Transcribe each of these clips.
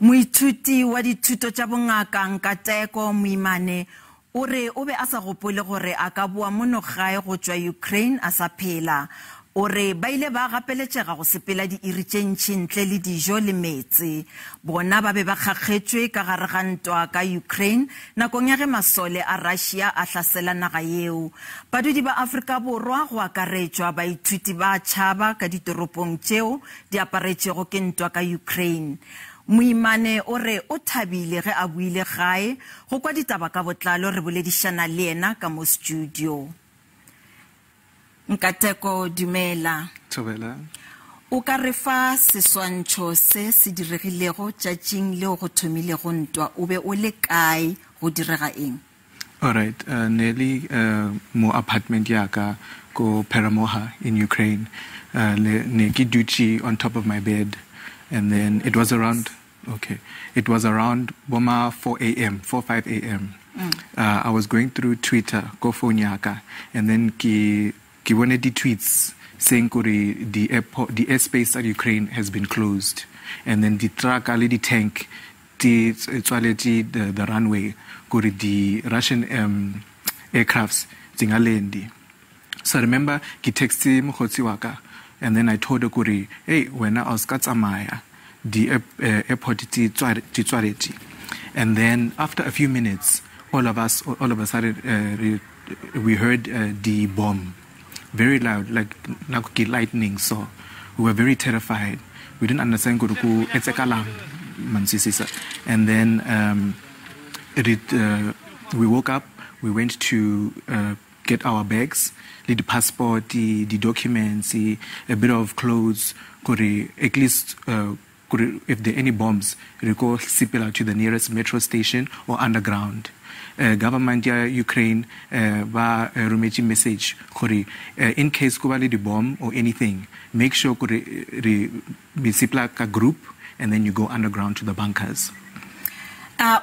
Moithuti wa dithuto tsa bongaka Nkateko Muyimane o re o be a sa gopole gore a ka boa mono gae go tswa Ukraine a sa phela. O re ba ile ba gapeletsega go sepela di ntsi ntle le dijo le meetse. Bona ba be ba kgakgetswe ka gare ga ntwa ka Ukraine nakong ya ge masole a Russia a hlasela naga eo. Badudi ba Afrika Borwa go akaretswa baithuti ba tshaba ka ditoropong tseo di aparetšego ke ntwa ka Ukraine. Muyimane o re o thabile ge a buile gae go kwa ditaba ka botlalo re boledišana le ena ka mo studio. Nkateko dumela. Phela. O ka re fa seswantšho se se diregilego tšatšing leo go thomilego ntwa o be o le kae go direga eng? Alright, nearly mo apartment yaka ko Paramoha in Ukraine. Ne ki duty on top of my bed. And then it was around, boma 4 a.m., 5 a.m. I was going through Twitter, go phone yaka, and then ki wanted the tweets saying the airspace at Ukraine has been closed. And then the truck, the tank, the runway, the Russian aircrafts, zingalendi. So I remember ki texted mkhotsi waka. And then I told her, hey, when I was Katsamaya, the airport titswa. And then after a few minutes, all of us started, we heard the bomb, very loud, like lightning. So we were very terrified. We didn't understand it's a kalam, and then we woke up. We went to get our bags, the passport, the documents, a bit of clothes, at least if there are any bombs, we go sepela to the nearest metro station or underground. Government ya Ukraine ba rumeti message in case kubali the bomb or anything, make sure be sepela ka group and then you go underground to the bunkers.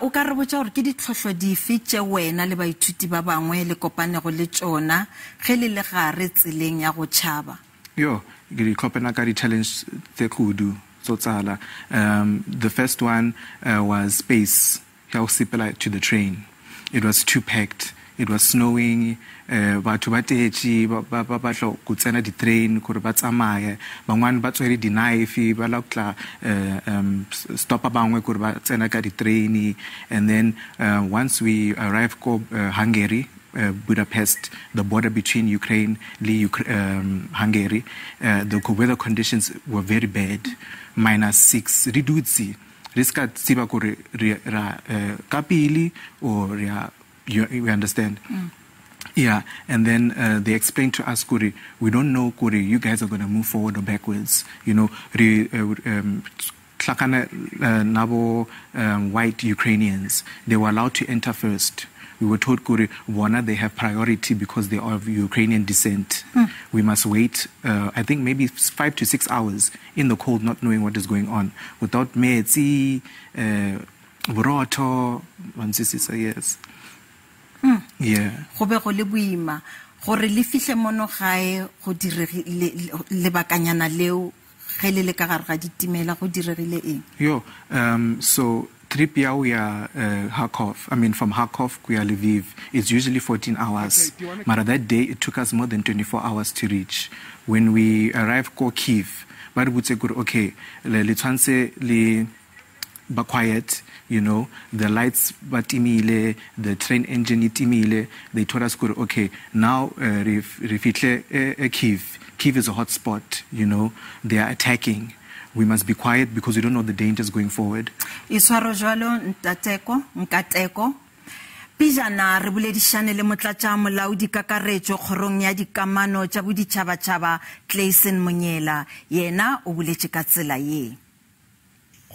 O ka re botsa gore ke ditlhotlho dife tše wena le baithuti ba bangwe le kopane go le tsona ge le le gare tseleng ya go tšhaba? Yo, ke kopana ka di-challenge tse kudu tso tsala. The first one was space, ya go sepela to the train. It was too packed. It was snowing. Batho ba tetši ba batla go tsena di train gore ba tsamaye bangwane ba tswere di knife ba la tla stop bangwe gore ba tsena ka di train. And then once we arrived ko Hungary, Budapest, the border between Ukraine and Hungary, the weather conditions were very bad, -6 ridutsi riska tsiba gore ra kapili or you understand. Yeah, and then they explained to us, Kuri, we don't know, Kuri, you guys are going to move forward or backwards. You know, white Ukrainians, they were allowed to enter first. We were told, Kuri, Bona, they have priority because they are of Ukrainian descent. We must wait, I think maybe 5 to 6 hours in the cold, not knowing what is going on. Without meetse, broto, yes. Yeah. Go be go le boima gore le fihle mono gae go diregile le bakanyana leo ge le le ka gare ga ditimela go diregile eng? Yo, so trip ya we are Kharkov. I mean from Kharkov we are Lviv. It's usually 14 hours. But that day it took us more than 24 hours to reach. When we arrived ko Kiev, but we would say okay, le tshwantse le ba quiet, you know, the lights batimile, the train engine itimile. They told us, okay, now refitle Kiev. Kiev is a hot spot, you know, they are attacking. We must be quiet because we don't know the dangers going forward. Iswaro jwalo Nkateko. Pijana re boledišane le motlatša molaodi kakaretso kgorong ya dikamano tša boditšhabatšhaba Clayson Monyela. Yena o boletše ka tsela ye.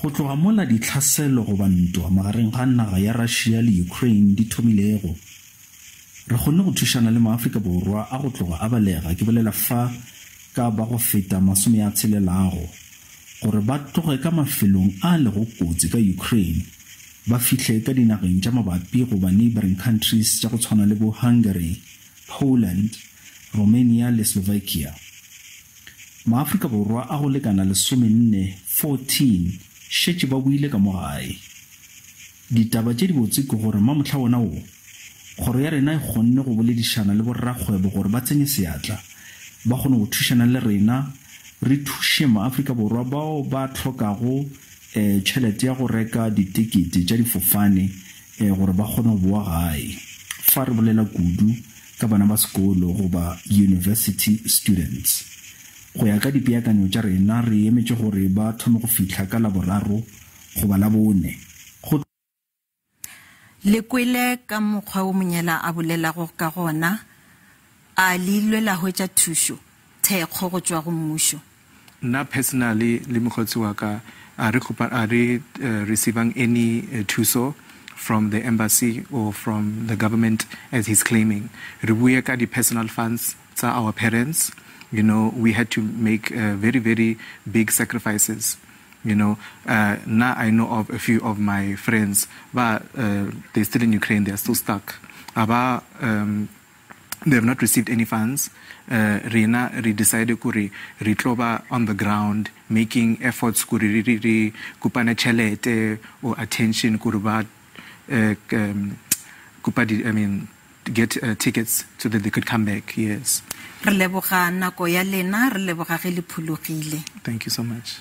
Go tloga mola dihlaselo go bantwa magareng ga naga ya Russia le Ukraine di thomilego. Re kgonne go thušana le Afrika Borwa a go tloga a balega ke bolela fa ka ba go feta 60 gore ba tloge ka mafelong a le go kotsi ka Ukraine ba fihle ka dinageng tša mabapi go ba neighboring countries tša go tshwana le bo Hungary, Poland, Romania le Slovakia. Maafrika Borwa a go lekana le 14 šetše ba buile ka mo gae. Ditaba tše di botse ke gore mamotlha ona o kgoro ya rena e kgonne go boledišana le borrakgwebo gore ba tsenye seatla ba kgone go thušana le rena re thuše maAfrika Borwa bao ba tlhokago tšhelete ya go reka ditekete tša difofane gore ba kgone go boa gae fa re bolela kudu ka bana ba sekolo goba university students. Go ya ka dipeakanyo tša rena re emetše gore ba thome go fitlha ka laboraro goba la bone. Le kwele ka mokgwa o monyela a bolela go ka gona a le ilwela hwetša thušo thekgo go tšwa go mmušo. Nna personally le mokgotsi wa ka are receiving any thuso from the embassy or from the government as he's claiming. Re bua ka di personal funds tsa our parents. You know, we had to make very, very big sacrifices. You know, now I know of a few of my friends, but they're still in Ukraine, they're still stuck. They have not received any funds. We decided to retloba on the ground, making efforts to kupana chelete or attention get tickets so that they could come back. Yes. Thank you so much.